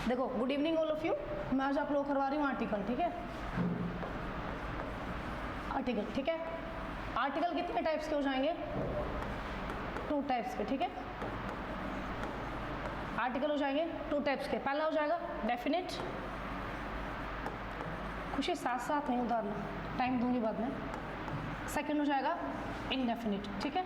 देखो good evening all of you. मैं आज आप लोग करवा रही हूँ आर्टिकल, ठीक है। आर्टिकल, ठीक है। आर्टिकल कितने टाइप्स के हो जाएंगे? 2 टाइप्स के, ठीक है। आर्टिकल हो जाएंगे 2 टाइप्स के। पहला हो जाएगा डेफिनेट, खुशी साथ साथ नहीं उतारना, टाइम दूंगी बाद में। सेकंड हो जाएगा इनडेफिनिट, ठीक है।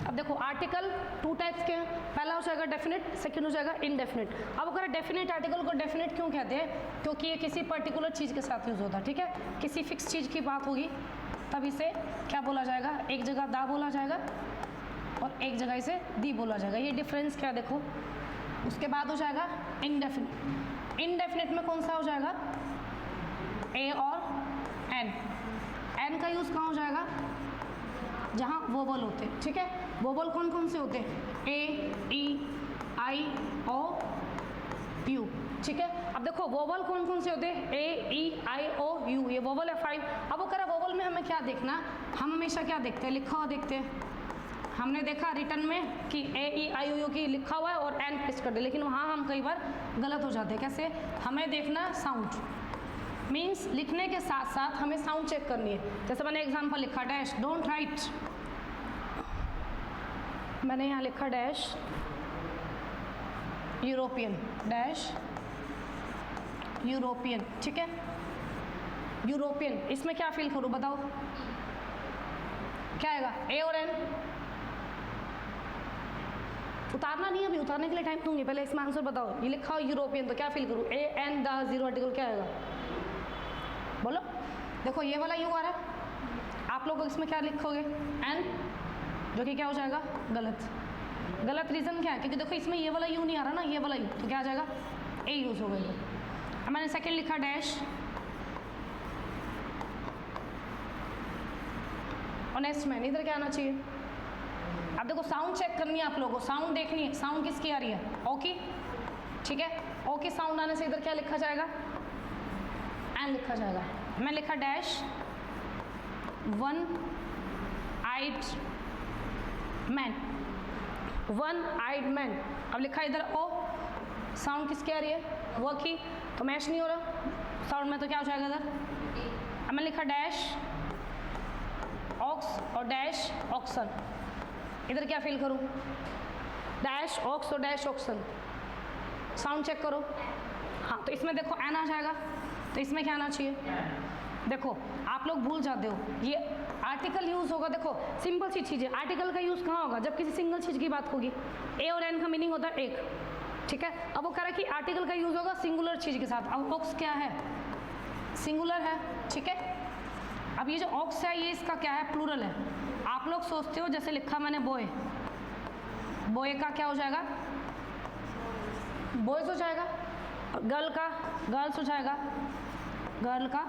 अब देखो आर्टिकल 2 टाइप्स के हैं। पहला हो जाएगा डेफिनेट, सेकंड हो जाएगा इनडेफिनिट। अब अगर डेफिनेट आर्टिकल को डेफिनेट क्यों कहते हैं? क्योंकि ये किसी पर्टिकुलर चीज़ के साथ यूज होता है, ठीक है। किसी फिक्स चीज़ की बात होगी तब इसे क्या बोला जाएगा? एक जगह दा बोला जाएगा और एक जगह इसे दी बोला जाएगा। ये डिफरेंस क्या देखो। उसके बाद हो जाएगा इनडेफिनिट। इनडेफिनिट में कौन सा हो जाएगा? ए और एन। एन का यूज़ कहाँ हो जाएगा? जहाँ वोवल होते हैं, ठीक है। वोवल कौन कौन से होते हैं? ए, ई, आई, ओ, यू, ठीक है। अब देखो वोवल कौन कौन से होते हैं? ए, ई, आई, ओ, यू, ये वोवल है 5। अब वो कह रहा वोवल में हमें क्या देखना? हम हमेशा क्या देखते हैं? लिखा हुआ देखते हैं। हमने देखा रिटर्न में कि ए, ई, आई, ओ, यू की लिखा हुआ है और एन प्रेस कर दे, लेकिन वहाँ हम कई बार गलत हो जाते हैं। कैसे? हमें देखना साउंड, मीन्स लिखने के साथ साथ हमें साउंड चेक करनी है। जैसे मैंने एग्जांपल लिखा डैश, डोंट राइट, मैंने यहाँ लिखा डैश यूरोपियन, डैश यूरोपियन, ठीक है। यूरोपियन, इसमें क्या फील करूँ बताओ? क्या आएगा? ए और एन। उतारना नहीं है अभी, उतारने के लिए टाइम दूंगी, पहले इसमें आंसर बताओ। ये लिखा हो यूरोपियन तो क्या फील करूँ? A N the zero article क्या आएगा? बोलो। देखो ये वाला यू आ रहा है, आप लोग इसमें क्या लिखोगे? एन, जो कि क्या हो जाएगा? गलत। गलत रीज़न क्या है? क्योंकि देखो इसमें ये वाला यू नहीं आ रहा ना, ये वाला यू, तो क्या आ जाएगा? ए यूज़ हो गया। अब मैंने सेकंड लिखा डैश ऑनेस्ट मैन, इधर क्या आना चाहिए? अब देखो साउंड चेक करनी है आप लोगों को, साउंड देखनी है। साउंड किसकी आ रही है? ओ की, ठीक है। ओ की साउंड आने से इधर क्या लिखा जाएगा? एन लिखा जाएगा। मैं लिखा dash one eyed man, one eyed man. अब लिखा इधर ओ, साउंड किसकी आ रही है? वो की, तो मैच नहीं हो रहा साउंड में, तो क्या हो जाएगा इधर? अब मैं लिखा डैश ऑक्स और डैश ऑक्सन, इधर क्या फील करूँ? डैश ऑक्स और डैश ऑक्सन। साउंड चेक करो। हाँ, तो इसमें देखो एन आ जाएगा, तो इसमें क्या आना चाहिए? देखो आप लोग भूल जाते हो, ये आर्टिकल यूज़ होगा। देखो सिंपल सी चीज़ है, आर्टिकल का यूज़ कहाँ होगा? जब किसी सिंगल चीज़ की बात होगी। ए और एन का मीनिंग होता है एक, ठीक है। अब वो कह रहा है कि आर्टिकल का यूज़ होगा सिंगुलर चीज़ के साथ। अब ऑक्स क्या है? सिंगुलर है, ठीक है। अब ये जो ऑक्स है ये इसका क्या है? प्लूरल है। आप लोग सोचते हो जैसे लिखा मैंने बॉय, बॉय का क्या हो जाएगा? बॉयज़ हो जाएगा। गर्ल का गर्ल्स हो जाएगा, गर्ल का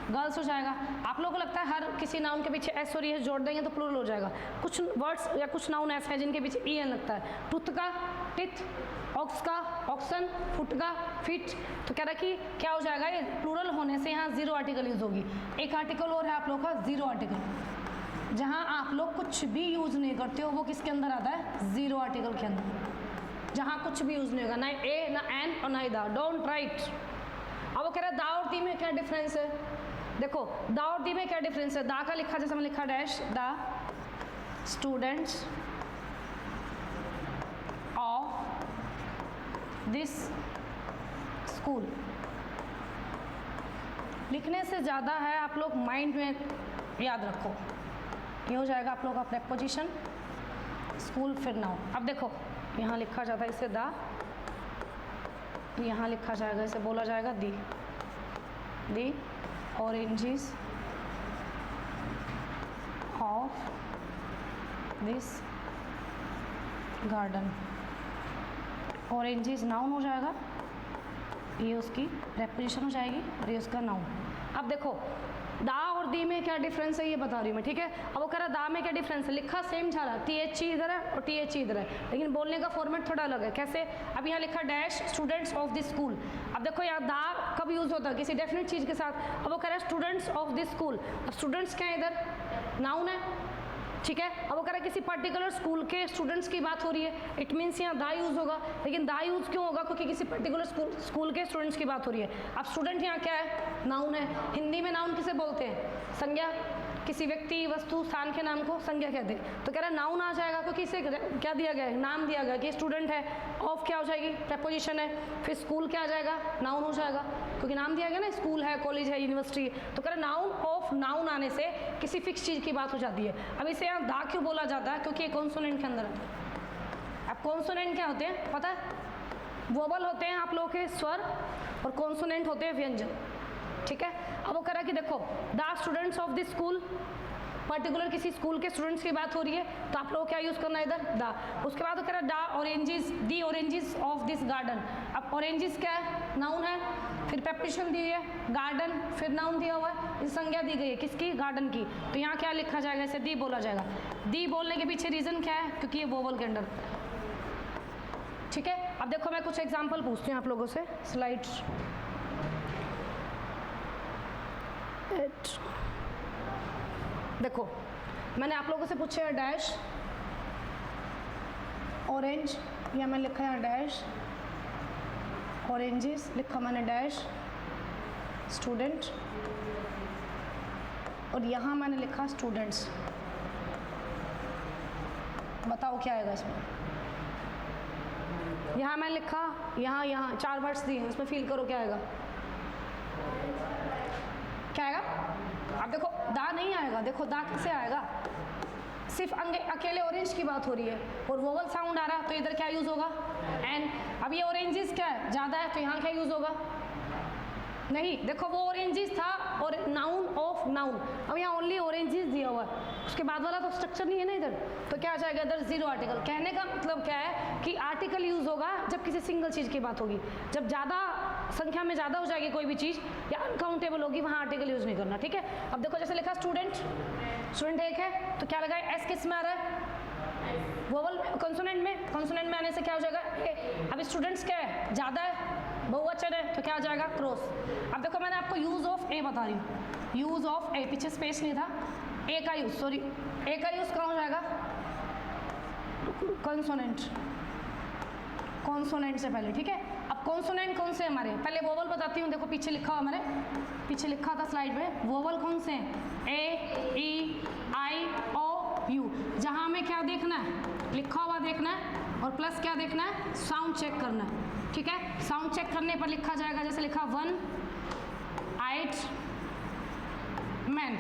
गर्ल्स हो जाएगा। आप लोगों को लगता है हर किसी नाउन के पीछे एस और ई जोड़ देंगे तो प्लूरल हो जाएगा। कुछ वर्ड्स या कुछ नाउन ऐसे हैं जिनके पीछे ई एन लगता है। टूथ का टिथ, ऑक्स का ऑक्सन, फुट का फिट। तो कह रहा है कि क्या हो जाएगा? ये प्लूरल होने से यहाँ जीरो आर्टिकल यूज होगी। एक आर्टिकल और है आप लोग का जीरो आर्टिकल, जहाँ आप लोग कुछ भी यूज नहीं करते हो वो किसके अंदर आता है? जीरो आर्टिकल के अंदर, जहाँ कुछ भी यूज नहीं होगा, ना ए ना एन और ना ही दा। Don't write. अब वो कह रहा है दा और दी में क्या डिफरेंस है? देखो दा और दी में क्या डिफरेंस है? दा का लिखा जैसे मैंने लिखा dash the students of this school. लिखने से ज़्यादा है, आप लोग माइंड में याद रखो। ये हो जाएगा आप लोग का प्रेपोजिशन, स्कूल फिर नाउन। अब देखो यहाँ लिखा जाता है इसे दा, यहाँ लिखा जाएगा इसे बोला जाएगा the oranges of this garden. Oranges noun हो जाएगा, ये उसकी प्रेपोजिशन हो जाएगी और ये उसका नाउन। अब देखो दा और दी में क्या डिफरेंस है ये बता रही हूँ मैं, ठीक है। अब वो कह रहा दा में क्या डिफरेंस है? लिखा सेम जा रहा, टी एच ई इधर है और टी एच ई इधर है, लेकिन बोलने का फॉर्मेट थोड़ा अलग है। कैसे? अब यहाँ लिखा dash students of this school. अब देखो यहाँ दा कब यूज़ होता है? किसी डेफिनेट चीज़ के साथ। अब वो कह रहा है स्टूडेंट्स ऑफ दिस स्कूल। अब स्टूडेंट्स क्या है? इधर नाउन है, ठीक है। अब वो कह रहा है किसी पर्टिकुलर स्कूल के स्टूडेंट्स की बात हो रही है, इट मीन्स यहाँ दा यूज़ होगा, लेकिन दा यूज़ क्यों होगा, क्योंकि किसी पर्टिकुलर स्कूल के स्टूडेंट्स की बात हो रही है। अब स्टूडेंट यहाँ क्या है, नाउन है। हिंदी में नाउन किसे बोलते हैं, संज्ञा। किसी व्यक्ति वस्तु स्थान के नाम को संज्ञा कहते हैं। तो कह रहा है नाउन आ जाएगा क्योंकि इसे क्या दिया गया है, नाम दिया गया कि स्टूडेंट है। ऑफ क्या हो जाएगी, प्रपोजिशन है। फिर स्कूल क्या आ जाएगा, नाउन हो जाएगा क्योंकि नाम दिया गया ना, स्कूल है, कॉलेज है, यूनिवर्सिटी है। तो कह रहा है नाउन ऑफ, नाउन आने से किसी फिक्स चीज़ की बात हो जाती है। अब इसे यहाँ दा क्यों बोला जाता है, क्योंकि ये कॉन्सोनेंट के अंदर है। अब कॉन्सोनेंट क्या होते हैं पता है, वोवल होते हैं आप लोगों के स्वर, और कॉन्सोनेंट होते हैं व्यंजन। ठीक है। अब वो कह रहा है कि देखो the students of this school, particular किसी स्कूल के स्टूडेंट्स की बात हो रही है, तो आप लोगों को क्या यूज़ करना है इधर, दा। उसके बाद वो कह रहा है the oranges, the oranges of this garden. अब ऑरेंजेस क्या है, नाउन है। फिर प्रपोजिशन दी है, गार्डन, फिर नाउन दिया हुआ है, इस संज्ञा दी गई है किसकी, गार्डन की। तो यहाँ क्या लिखा जाएगा, इसे दी बोला जाएगा। दी बोलने के पीछे रीज़न क्या है, क्योंकि ये वोवल के अंडर। ठीक है। अब देखो मैं कुछ एग्जाम्पल पूछती हूँ आप लोगों से, स्लाइड्स। देखो मैंने आप लोगों से पूछा है डैश, ऑरेंज, या मैंने लिखा है डैश, ऑरेंजेस लिखा मैंने डैश, स्टूडेंट, और यहाँ मैंने लिखा स्टूडेंट्स। बताओ क्या आएगा इसमें। यहाँ मैंने लिखा, यहाँ 4 वर्ड्स दिए हैं, उसमें फील करो क्या आएगा, क्या आएगा। अब देखो दा नहीं आएगा, देखो दा कैसे आएगा, सिर्फ अकेले ऑरेंज की बात हो रही है और वोवल साउंड आ रहा, तो इधर क्या यूज़ होगा, एन। अब ये ऑरेंजेस क्या है, ज़्यादा है, तो यहाँ क्या यूज़ होगा, नहीं। देखो वो ऑरेंजेस था और नाउन ऑफ नाउन, अब यहाँ ओनली ऑरेंजेस दिया हुआ है, उसके बाद वाला तो स्ट्रक्चर नहीं है ना इधर, तो क्या आ जाएगा इधर, जीरो आर्टिकल। कहने का मतलब क्या है कि आर्टिकल यूज़ होगा जब किसी सिंगल चीज़ की बात होगी, जब ज़्यादा संख्या में ज़्यादा हो जाएगी कोई भी चीज़ या अनकाउंटेबल होगी, वहाँ आर्टिकल यूज़ नहीं करना। ठीक है। अब देखो जैसे लिखा स्टूडेंट, स्टूडेंट एक है, तो क्या लगा है, एस किस में आ रहा है, वोवल में, कॉन्सोनेंट में। कॉन्सोनेंट में आने से क्या हो जाएगा, ए। अब स्टूडेंट्स क्या है, ज़्यादा है, बहुवचन है, तो क्या आ जाएगा, क्रॉस। अब देखो मैंने आपको यूज़ ऑफ ए बता रही हूँ, यूज़ ऑफ ए, पीछे स्पेस नहीं था, ए का यूज़, सॉरी, ए का यूज़ कहाँ हो जाएगा, कॉन्सोनेंट, कॉन्सोनेंट से पहले। ठीक है। अब कॉन्सोनेंट कौन से हमारे, पहले वोवल बताती हूँ। देखो पीछे लिखा हुआ, हमारे पीछे लिखा था स्लाइड में, वोवल कौन से हैं, ए, ई, आई, ओ, यू। जहाँ हमें क्या देखना है, लिखा हुआ देखना है, और प्लस क्या देखना है, साउंड चेक करना है। ठीक है। साउंड चेक करने पर लिखा जाएगा, जैसे लिखा 1 8 मैन।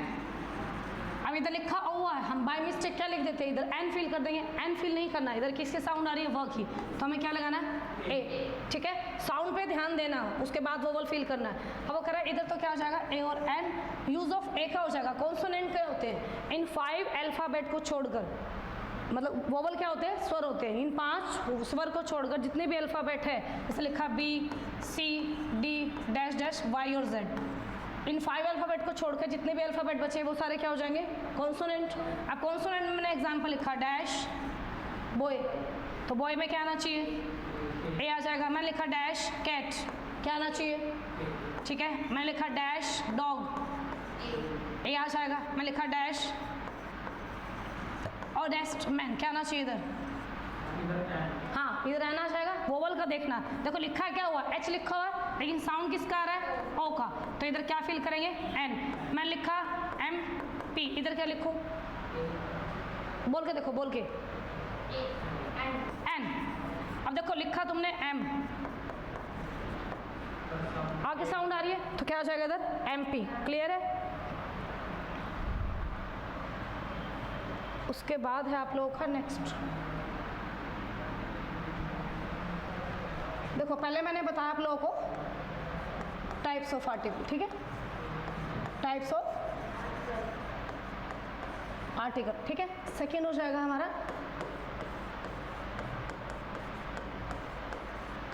अब इधर लिखा हुआ है, हम बाय मिस्टेक क्या लिख देते हैं, इधर एन फिल कर देंगे, एन फिल नहीं करना, इधर किसके साउंड आ रही है, वर्क की, तो हमें क्या लगाना है, ए। ठीक है। साउंड पे ध्यान देना, उसके बाद वोवल फिल करना है। अब वो कह रहा है इधर तो क्या हो जाएगा, ए और एन। यूज़ ऑफ ए का हो जाएगा, कॉन्सोनेंट क्या होते हैं, इन 5 अल्फ़ाबेट को छोड़कर, मतलब वोवल क्या होते हैं, स्वर होते हैं, इन 5 स्वर को छोड़कर जितने भी अल्फ़ाबेट है, जैसे लिखा बी, सी, डी, डैश डैश, वाई और जेड, इन 5 अल्फ़ाबेट को छोड़कर जितने भी अल्फ़ाबेट बचे वो सारे क्या हो जाएंगे, कॉन्सोनेंट। अब कॉन्सोनेंट में मैंने एग्जांपल लिखा डैश, बॉय, तो बॉय में क्या आना चाहिए, ए आ जाएगा। मैं लिखा डैश कैट, क्या आना चाहिए, ठीक है। मैं लिखा डैश डॉग, ए आ जाएगा। मैं लिखा डैश और डैश मैन, क्या आना चाहिए इधर, हाँ इधर आना जाएगा। वोवल का देखना, देखो लिखा क्या हुआ, एच लिखा हुआ, लेकिन साउंड किसका आ रहा है, ओ का, तो इधर क्या फिल करेंगे, एन। मैं लिखा एम पी, इधर क्या लिखूं, बोल के देखो, बोल के एन। अब देखो लिखा तुमने एम, आगे साउंड आ रही है, तो क्या हो जाएगा इधर, एम पी। क्लियर है। उसके बाद है आप लोगों का नेक्स्ट, देखो पहले मैंने बताया आप लोगों को टाइप्स ऑफ आर्टिकल, ठीक है, टाइप्स ऑफ आर्टिकल, ठीक है। सेकेंड हो जाएगा हमारा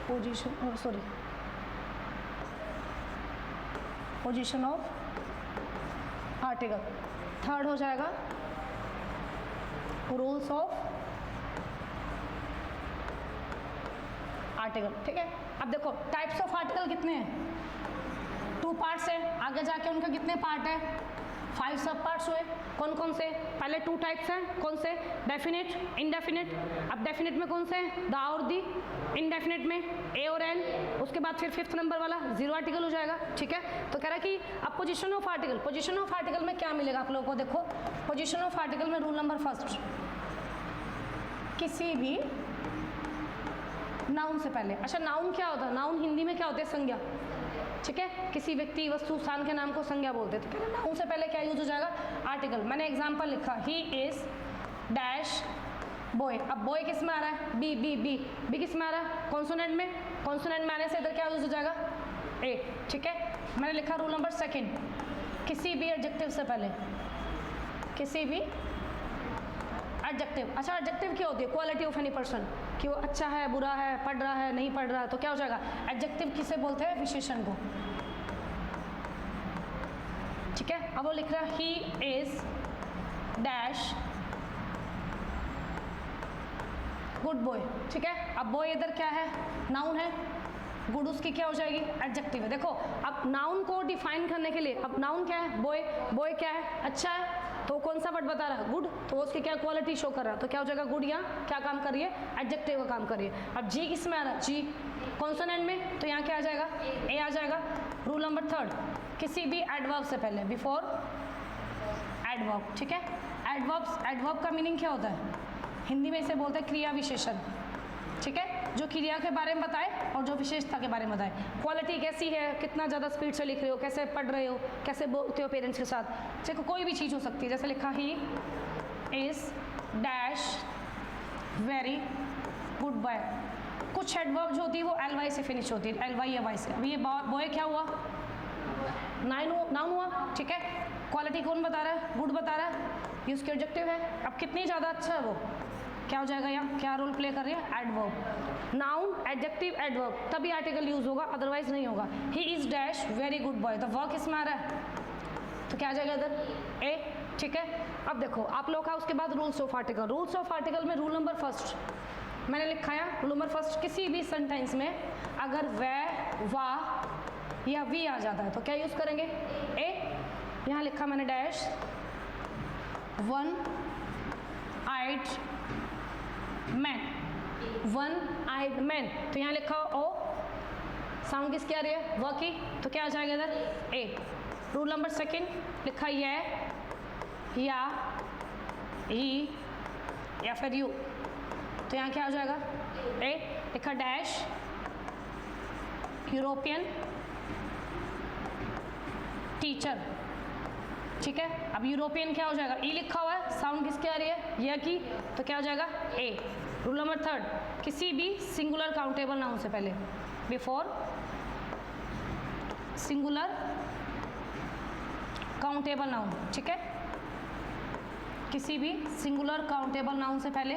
position, sorry position of article. Third हो जाएगा रूल्स ऑफ आर्टिकल, ठीक है। अब देखो टाइप्स ऑफ आर्टिकल कितने हैं, 2 पार्ट्स है, आगे जाके उनका कितने पार्ट है, 5 सब पार्ट्स हुए, कौन कौन से? पहले 2 टाइप्स हैं, कौन से? Definite, indefinite. अब डेफिनेट में कौन से हैं? द और दी। इनडेफिनेट में ए और एन। उसके बाद फिर 5th नंबर वाला 0 आर्टिकल हो जाएगा, ठीक है। तो कह रहा है कि अब position of article, position of article में क्या मिलेगा आप लोगों को? देखो पोजीशन ऑफ आर्टिकल में रूल नंबर फर्स्ट, किसी भी नाउन से पहले, अच्छा नाउन क्या होता है? नाउन हिंदी में क्या होता है? संज्ञा, ठीक है। किसी व्यक्ति, वस्तु, स्थान के नाम को संज्ञा बोलते हैं। तो नाउन से पहले क्या यूज हो जाएगा? आर्टिकल। मैंने एग्जांपल लिखा, ही इज डैश बॉय। अब बॉय किस में आ रहा है? बी। बी बी बी किस में आ रहा है? कॉन्सोनेंट में। कॉन्सोनेंट में आने से इधर क्या यूज हो जाएगा? ए, ठीक है। मैंने लिखा रूल नंबर सेकंड, किसी भी एडजेक्टिव से पहले, किसी भी एडजेक्टिव। अच्छा एडजेक्टिव क्या होती है? क्वालिटी ऑफ एनी पर्सन, कि वो अच्छा है, बुरा है, पढ़ रहा है, नहीं पढ़ रहा है, तो क्या हो जाएगा? एडजेक्टिव किसे बोलते हैं? विशेषण को, ठीक है। अब वो लिख रहा है he is dash good boy, ठीक है। अब बॉय इधर क्या है? नाउन है। गुड उसकी क्या हो जाएगी? एडजेक्टिव है। देखो अब नाउन को डिफाइन करने के लिए, अब नाउन क्या है? बॉय। बॉय क्या है? अच्छा है, तो कौन सा वर्ड बता रहा है? गुड। तो उसकी क्या क्वालिटी शो कर रहा है? तो क्या हो जाएगा? गुड यहाँ क्या काम कर रही है? एडजेक्टिव का काम कर रही है। अब जी किस में आ रहा है? जी कॉन्सोनेंट में, तो यहाँ क्या आ जाएगा? ए आ जाएगा। रूल नंबर थर्ड, किसी भी एडवर्ब से पहले, बिफोर एडवर्ब, ठीक है। एडवर्ब का मीनिंग क्या होता है? हिंदी में इसे बोलते हैं क्रिया विशेषण, ठीक है। जो क्रिया के बारे में बताए और जो विशेषता के बारे में बताए। क्वालिटी कैसी है, कितना ज़्यादा स्पीड से लिख रहे हो, कैसे पढ़ रहे हो, कैसे बोलते हो पेरेंट्स के साथ, देखो कोई भी चीज़ हो सकती है। जैसे लिखा he is dash very good boy. कुछ एडवर्ब जो होती है वो एल वाई से फिनिश होती है, एल वाई या वाई से। अब ये बॉय क्या हुआ? नाउन हुआ, ठीक है। क्वालिटी कौन बता रहा है? गुड बता रहा है, ये उसके ऑब्जेक्टिव है। अब कितनी ज़्यादा अच्छा है वो, क्या हो जाएगा? यहाँ क्या रोल प्ले कर रही है? एडवर्ब। नाउन, एडजेक्टिव, एडवर्ब, तभी आर्टिकल यूज होगा, अदरवाइज नहीं होगा। He is dash very good boy, तो वर्क इसमें आ रहा है, तो क्या आ जाएगा इधर? ए, ठीक है। अब देखो आप लोग का उसके बाद rules of article. Rules of article में रूल नंबर फर्स्ट मैंने लिखा है, रूल नंबर फर्स्ट, किसी भी सेंटेंस में अगर वह, वाह या वी आ जाता है तो क्या यूज करेंगे? ए। यहाँ लिखा मैंने dash one eyed man, one eyed man, तो यहाँ लिखा ओ, साउंड किसकी आ रही है? व की, तो क्या आ जाएगा इधर? ए। रूल नंबर सेकंड लिखा ये, या, ही या फिर यू, तो यहाँ क्या हो जाएगा? ए। लिखा डैश यूरोपियन टीचर, ठीक है। अब यूरोपियन क्या हो जाएगा? ई लिखा हुआ है, साउंड किसकी आ रही है? या की, तो क्या हो जाएगा? ए। रूल नंबर थर्ड, किसी भी सिंगुलर काउंटेबल नाउन से पहले, बिफोर सिंगुलर काउंटेबल नाउन, ठीक है। किसी भी सिंगुलर काउंटेबल नाउन से पहले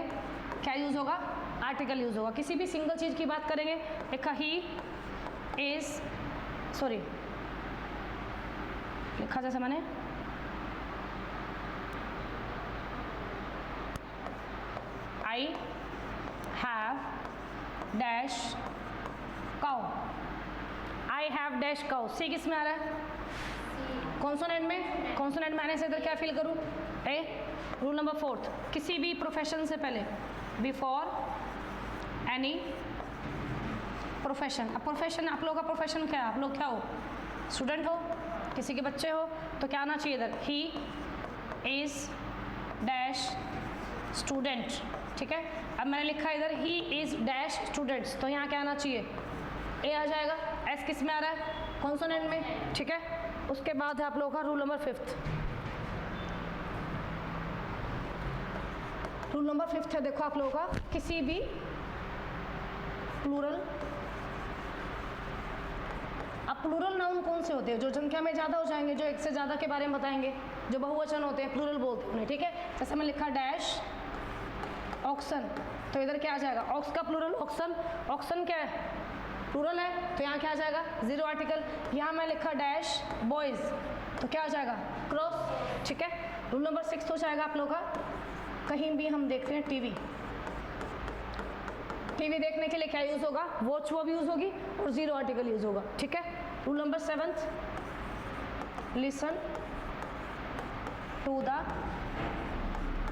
क्या यूज होगा? आर्टिकल यूज होगा। किसी भी सिंगल चीज की बात करेंगे, लिखा ही इज, सॉरी लिखा जैसे मैंने I have dash cow, I have dash cow, सी किस में आ रहा है? कॉन्सोनेंट में। कॉन्सोनेंट में आने से इधर क्या फील करूँ? ए। रूल नंबर फोर्थ, किसी भी प्रोफेशन से पहले, बिफोर एनी प्रोफेशन। अब प्रोफेशन, आप लोगों का प्रोफेशन क्या है? आप लोग क्या हो? स्टूडेंट हो, किसी के बच्चे हो, तो क्या आना चाहिए इधर? ही इज डैश स्टूडेंट, ठीक है। अब मैंने लिखा इधर ही इज डैश स्टूडेंट्स, तो यहाँ क्या आना चाहिए? ए आ जाएगा। एस किस में आ रहा है? कॉन्सोनेंट में, ठीक है। उसके बाद है आप लोगों का rule number fifth. Rule number fifth है, देखो आप लोगों का, किसी भी प्लूरल, अब प्लूरल नाउन कौन से होते हैं? जो संख्या में ज़्यादा हो जाएंगे, जो एक से ज़्यादा के बारे में बताएंगे, जो बहुवचन होते हैं प्लूरल बोलते हैं उन्हें, ठीक है। जैसे मैं लिखा डैश ऑक्सन, तो इधर क्या आ जाएगा? ऑक्स का प्लूरल ऑक्सन, ऑक्सन क्या है? प्लूरल है, तो यहाँ क्या आ जाएगा? Zero article. यहाँ मैं लिखा डैश बॉयज़, तो क्या आ जाएगा? क्रॉस, ठीक है। रूल नंबर 6 हो जाएगा आप लोगों का, कहीं भी हम देखते हैं टीवी, टीवी देखने के लिए क्या यूज़ होगा? वॉच वर्ब यूज़ होगी और जीरो आर्टिकल यूज़ होगा, ठीक है। Rule number 7, listen to the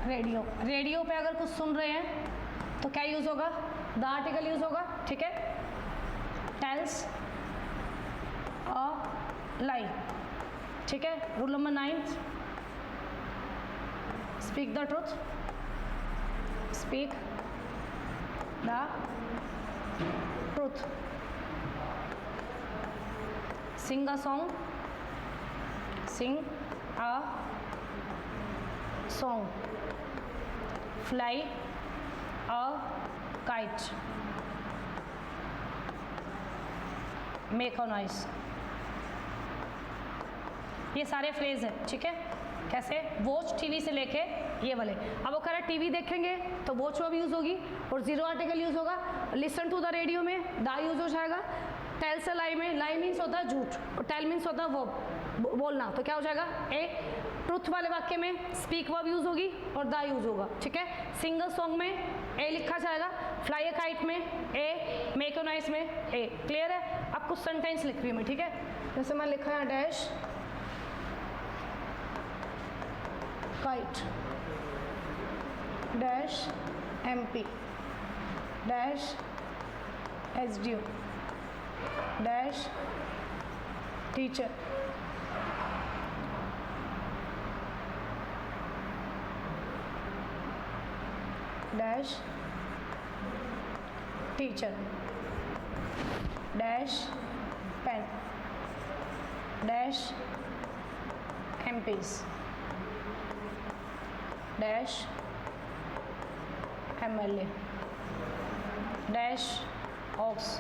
radio. Radio पे अगर कुछ सुन रहे हैं तो क्या यूज होगा, द आर्टिकल यूज होगा, ठीक है। टेल्स अ लाई, ठीक है। Rule number 9, speak the truth, speak the truth, sing a song, sing a song, fly a kite, make a noise. ये सारे फ्रेज हैं, ठीक है। कैसे, वॉच टीवी से लेके ये वाले। अब वो कह रहा है टीवी देखेंगे तो वॉच वर्ब यूज होगी और जीरो आर्टिकल यूज होगा। लिसन टू द रेडियो में दा यूज हो जाएगा। टेल से लाई में, लाई मीन्स होता है झूठ और टेल मीन्स होता है वर्ब, बोलना, तो क्या हो जाएगा ए। ट्रुथ वाले वाक्य में स्पीक वर्ब यूज होगी और दा यूज होगा, ठीक है। सिंगल सॉन्ग में ए लिखा जाएगा, फ्लाई अ काइट में ए, मेक अ नॉइस में ए। क्लियर है। अब कुछ सेंटेंस लिख रही हूँ मैं, ठीक है। जैसे मैं लिखा है dash kite dash MP dash SDO dash teacher dash teacher dash pen dash MPs dash MLA dash ox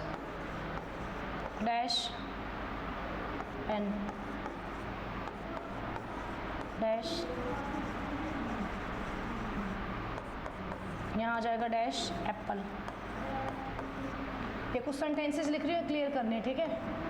dash an dash, यहाँ आ जाएगा डैश एप्पल। ये कुछ सेंटेंसेस लिख रही है, क्लियर करने, ठीक है।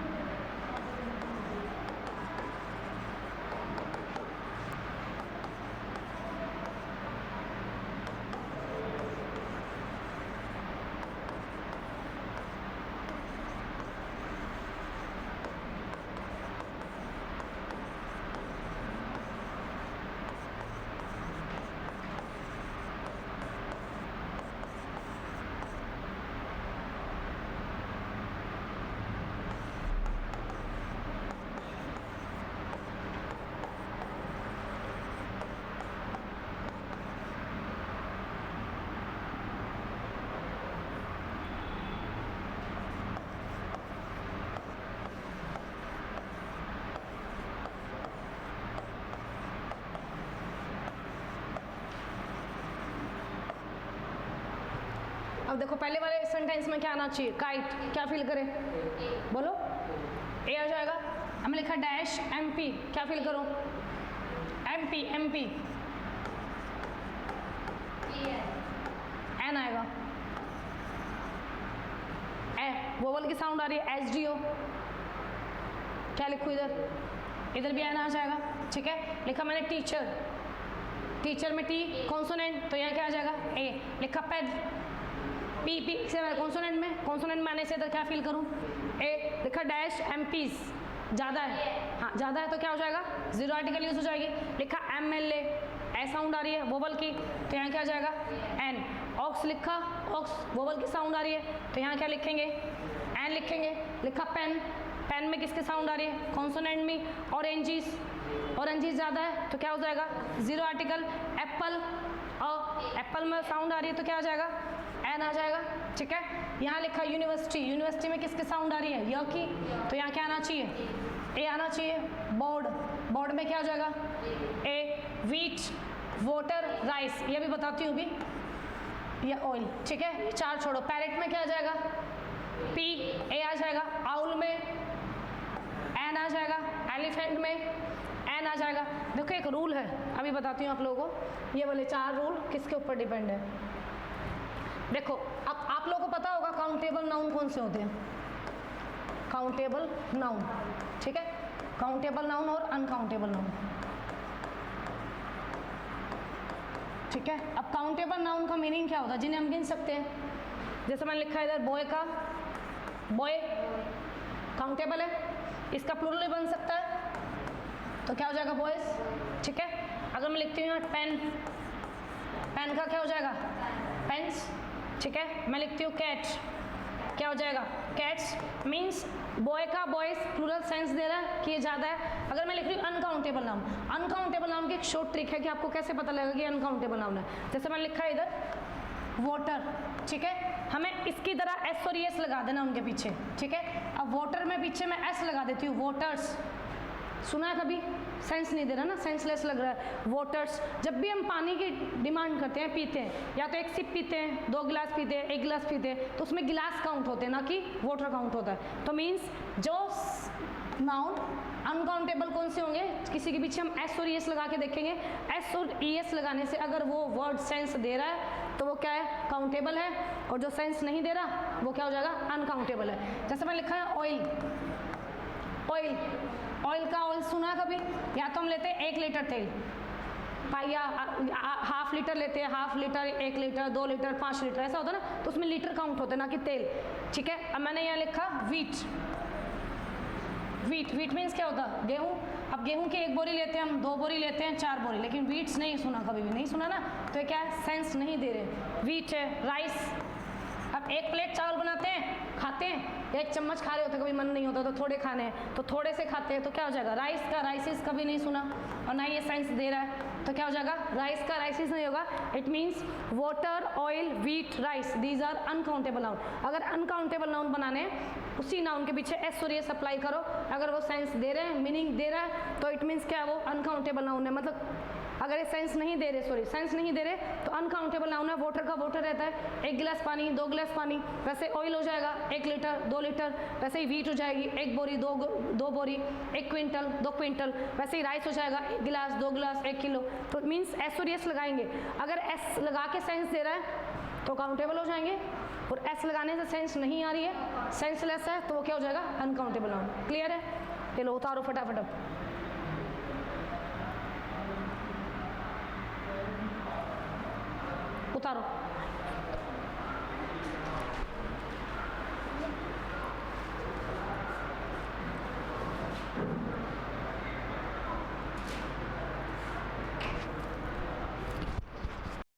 अब देखो पहले वाले सेंटेंस में क्या आना चाहिए, काइट, क्या फिल करें, बोलो ए आ जाएगा। हमने लिखा डैश MP, क्या फिल करो, MP एन आएगा, ए वोवल की साउंड आ रही है SDO, क्या लिखूं इधर भी एन आ जाएगा, ठीक है। लिखा मैंने टीचर, टीचर में टी कॉन्सोनेंट, तो यहाँ क्या आ जाएगा ए। लिखा पेन, पी से कॉन्सोनेंट में, कॉन्सोनेंट में आने से इधर क्या फील करूँ ए। लिखा डैश MPs, ज़्यादा है, हाँ ज़्यादा है तो क्या हो जाएगा जीरो आर्टिकल यूज हो जाएगी। लिखा MLA, ए साउंड आ रही है वोवल की, तो यहाँ क्या आ जाएगा एन। ऑक्स लिखा, ऑक्स वोवल की साउंड आ रही है, तो यहाँ क्या लिखेंगे एन लिखेंगे। लिखा पेन, पेन में किसकी साउंड आ रही है कॉन्सोनेंट में। ऑरेंजिस, ऑरेंजिस ज़्यादा है तो क्या हो जाएगा जीरो आर्टिकल। एप्पल, और एप्पल में साउंड आ रही है तो क्या आ जाएगा एन आ जाएगा, ठीक है। यहाँ लिखा यूनिवर्सिटी, यूनिवर्सिटी में किसकी साउंड आ रही है य की, तो यहाँ क्या आना चाहिए ए आना चाहिए। बोर्ड, बोर्ड में क्या हो जाएगा ए। व्हीट, वाटर, राइस, ये भी बताती हूँ भी, या ऑयल, ठीक है। चार छोड़ो। पैरेट में क्या आ जाएगा पी, ए आ जाएगा। आउल में एन आ जाएगा। एलिफेंट में एन आ जाएगा। देखो एक रूल है, अभी बताती हूँ आप लोगों को। ये वाले चार रूल किसके ऊपर डिपेंड है, देखो। अब आप लोगों को पता होगा काउंटेबल नाउन कौन से होते हैं, काउंटेबल नाउन, ठीक है। काउंटेबल नाउन और अनकाउंटेबल नाउन, ठीक है। अब काउंटेबल नाउन का मीनिंग क्या होता है, जिन्हें हम गिन सकते हैं। जैसे मैंने लिखा है इधर बॉय का, बॉय काउंटेबल है, इसका प्लूरल बन सकता है तो क्या हो जाएगा बॉयज, ठीक है। अगर मैं लिखती हूँ यहाँ पेन, पेन का क्या हो जाएगा पेन्स, ठीक है। मैं लिखती हूँ कैट, क्या हो जाएगा कैट्स। मीन्स बॉय का बॉयज प्लूरल सेंस दे रहा है कि ये ज़्यादा है। अगर मैं लिख रही हूँ अनकाउंटेबल नाउन, अनकाउंटेबल नाउन की एक शॉर्ट ट्रिक है कि आपको कैसे पता लगेगा कि अनकाउंटेबल नाउन है। जैसे मैंने लिखा है इधर वाटर, ठीक है, हमें इसकी तरह एस और एस लगा देना उनके पीछे, ठीक है। अब वाटर में पीछे मैं एस लगा देती हूँ, वाटर्स, सुना है कभी, सेंस नहीं दे रहा ना, सेंसलेस लग रहा है वाटर्स। जब भी हम पानी की डिमांड करते हैं, पीते हैं, या तो एक सिप पीते हैं, 2 गिलास पीते हैं, 1 गिलास पीते हैं, तो उसमें गिलास काउंट होते हैं ना कि वाटर काउंट होता है। तो मीन्स जो नाउन अनकाउंटेबल कौन से होंगे, किसी के पीछे हम एस और एस लगा के देखेंगे, एस और एस लगाने से अगर वो वर्ड सेंस दे रहा है तो वो क्या है काउंटेबल है, और जो सेंस नहीं दे रहा वो क्या हो जाएगा अनकाउंटेबल है। जैसे मैंने लिखा है ऑयल, ऑयल, ऑयल का ऑयल सुना है कभी, या तो हम लेते हैं 1 लीटर तेल, या हाफ लीटर लेते हैं, half litre, 1 litre, 2 litre, 5 litre, ऐसा होता है ना, तो उसमें लीटर काउंट होते हैं ना कि तेल, ठीक है। अब मैंने यहाँ लिखा वीट, वीट, वीट मीन्स क्या होता है गेहूँ। अब गेहूँ की 1 बोरी लेते हैं हम, 2 बोरी लेते हैं, 4 बोरी, लेकिन वीट्स नहीं सुना, कभी भी नहीं सुना ना, तो ये क्या है सेंस नहीं दे रहे। वीट है, राइस, अब 1 प्लेट चावल बनाते हैं, खाते हैं, 1 चम्मच खा रहे होते, कभी मन नहीं होता तो थोड़े खाने हैं, तो थोड़े से खाते हैं, तो क्या हो जाएगा राइस का राइसिस, कभी नहीं सुना और ना ये सेंस दे रहा है, तो क्या हो जाएगा राइस का राइसिस नहीं होगा। It means water, oil, wheat, rice, these are uncountable noun. अगर अनकाउंटेबल नाउन बनाने उसी नाउन के पीछे एस और एस अप्लाई करो, अगर वो सेंस दे रहे हैं, मीनिंग दे रहा है, तो इट मीन्स क्या है वो अनकाउंटेबल नाउन है। मतलब अगर ये सेंस नहीं दे रहे, सॉरी सेंस नहीं दे रहे, तो अनकाउंटेबल नाउन है। वाटर का वाटर रहता है, 1 गिलास पानी, 2 गिलास पानी, वैसे ऑयल हो जाएगा 1 लीटर, 2 लीटर, वैसे ही व्हीट हो जाएगी 1 बोरी, 2 बोरी, 1 क्विंटल, 2 क्विंटल, वैसे ही राइस हो जाएगा 1 गिलास, 2 गिलास, 1 किलो। तो मीन्स एस और एस लगाएंगे, अगर एस लगा के सेंस दे रहा है तो काउंटेबल हो जाएंगे, और एस लगाने से सेंस नहीं आ रही है, सेंसलेस है, तो वो क्या हो जाएगा अनकाउंटेबल नाउन। क्लियर है, चलो उतारो फटाफट अब। उतारो।